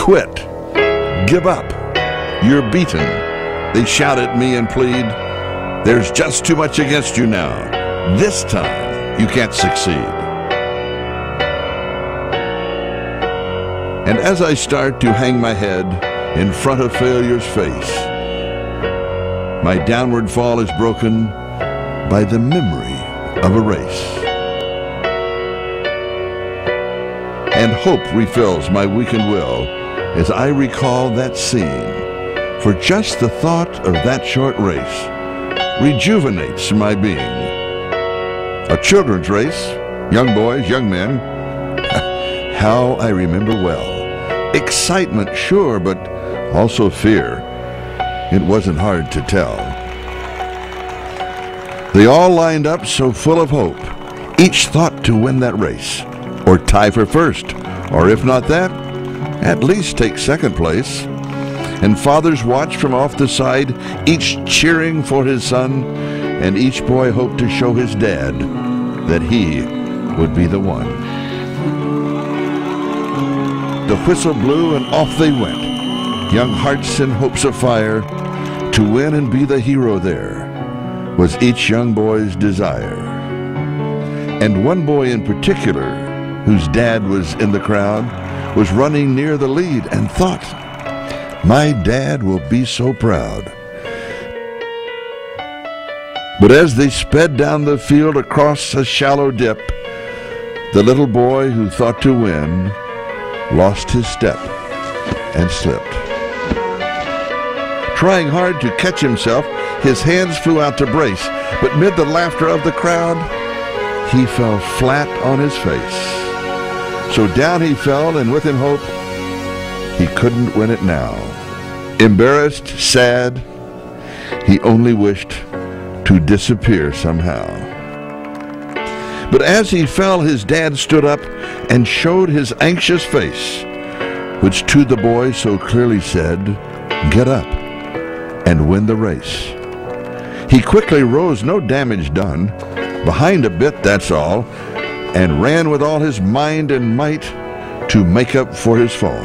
Quit. Give up. You're beaten. They shout at me and plead, there's just too much against you now. This time, you can't succeed. And as I start to hang my head in front of failure's face, my downward fall is broken by the memory of a race. And hope refills my weakened will as I recall that scene. For just the thought of that short race rejuvenates my being. A children's race, young boys, young men, how I remember well. Excitement, sure, but also fear. It wasn't hard to tell. They all lined up so full of hope, each thought to win that race, or tie for first, or if not that, at least take second place. And fathers watched from off the side, each cheering for his son, and each boy hoped to show his dad that he would be the one. The whistle blew and off they went, young hearts and hopes afire. To win and be the hero there was each young boy's desire. And one boy in particular, whose dad was in the crowd, was running near the lead and thought, my dad will be so proud. But as they sped down the field across a shallow dip, the little boy who thought to win lost his step and slipped. Trying hard to catch himself, his hands flew out to brace, but mid the laughter of the crowd, he fell flat on his face. So down he fell, and with him hope, he couldn't win it now. Embarrassed, sad, he only wished to disappear somehow. But as he fell, his dad stood up and showed his anxious face, which to the boy so clearly said, get up and win the race. He quickly rose, no damage done, behind a bit, that's all, and ran with all his mind and might to make up for his fall.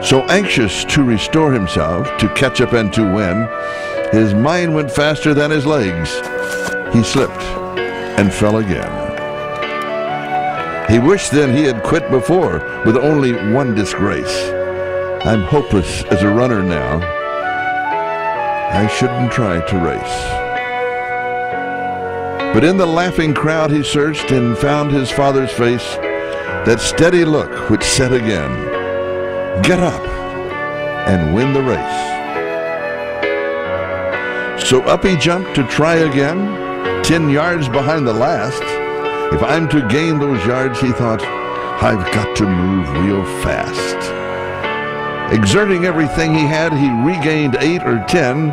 So anxious to restore himself, to catch up and to win, his mind went faster than his legs. He slipped and fell again. He wished then he had quit before, with only one disgrace. I'm hopeless as a runner now. I shouldn't try to race. But in the laughing crowd he searched and found his father's face, that steady look which said again, get up and win the race. So up he jumped to try again, 10 yards behind the last. If I'm to gain those yards, he thought, I've got to move real fast. Exerting everything he had, he regained 8 or 10,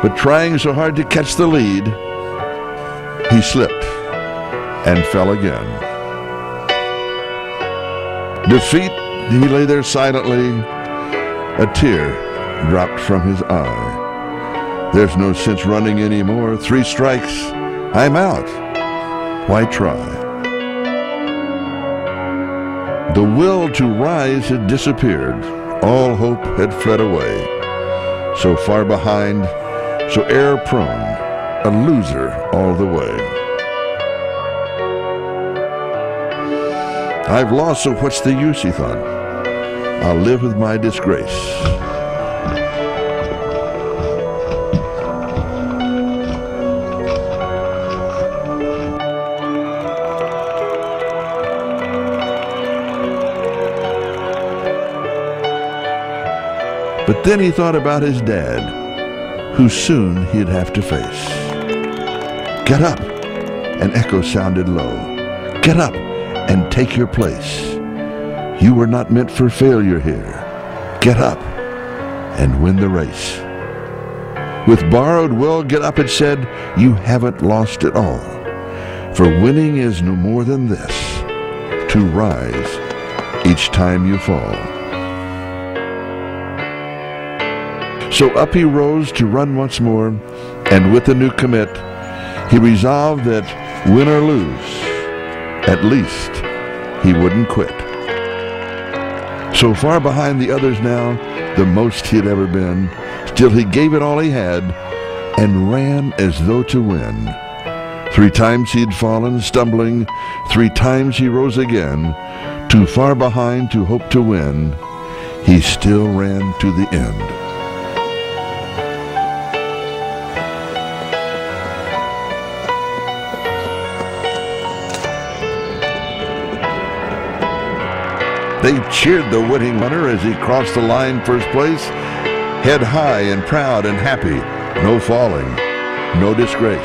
but trying so hard to catch the lead, he slipped and fell again. Defeat, he lay there silently, a tear dropped from his eye. There's no sense running anymore. 3 strikes, I'm out. Why try? The will to rise had disappeared. All hope had fled away. So far behind, so error-prone, a loser all the way. I've lost, so what's the use, he thought. I'll live with my disgrace. But then he thought about his dad, who soon he'd have to face. Get up, an echo sounded low. Get up and take your place. You were not meant for failure here. Get up and win the race. With borrowed will, get up, it said, you haven't lost it all. For winning is no more than this, to rise each time you fall. So up he rose to run once more, and with a new commit, he resolved that win or lose, at least he wouldn't quit. So far behind the others now, the most he'd ever been, still he gave it all he had and ran as though to win. 3 times he'd fallen, stumbling, 3 times he rose again. Too far behind to hope to win, he still ran to the end. They cheered the winning runner as he crossed the line first place, head high and proud and happy, no falling, no disgrace.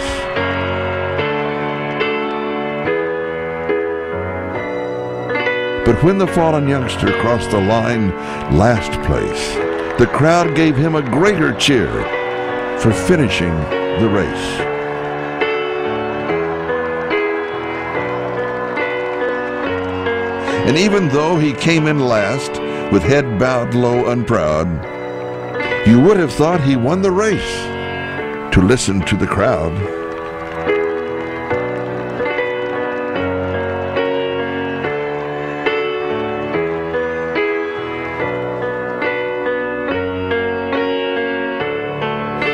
But when the fallen youngster crossed the line last place, the crowd gave him a greater cheer for finishing the race. And even though he came in last, with head bowed low and proud, you would have thought he won the race to listen to the crowd.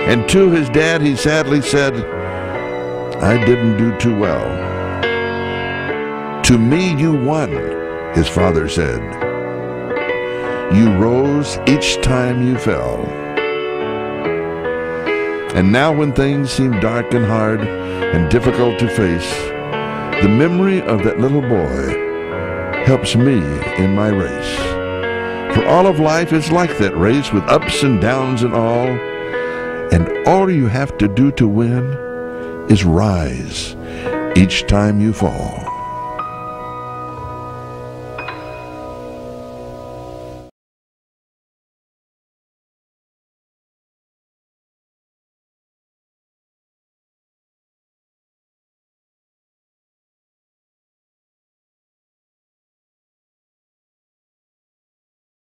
And to his dad he sadly said, "I didn't do too well." "To me you won," his father said. "You rose each time you fell." And now when things seem dark and hard and difficult to face, the memory of that little boy helps me in my race. For all of life is like that race, with ups and downs and all you have to do to win is rise each time you fall.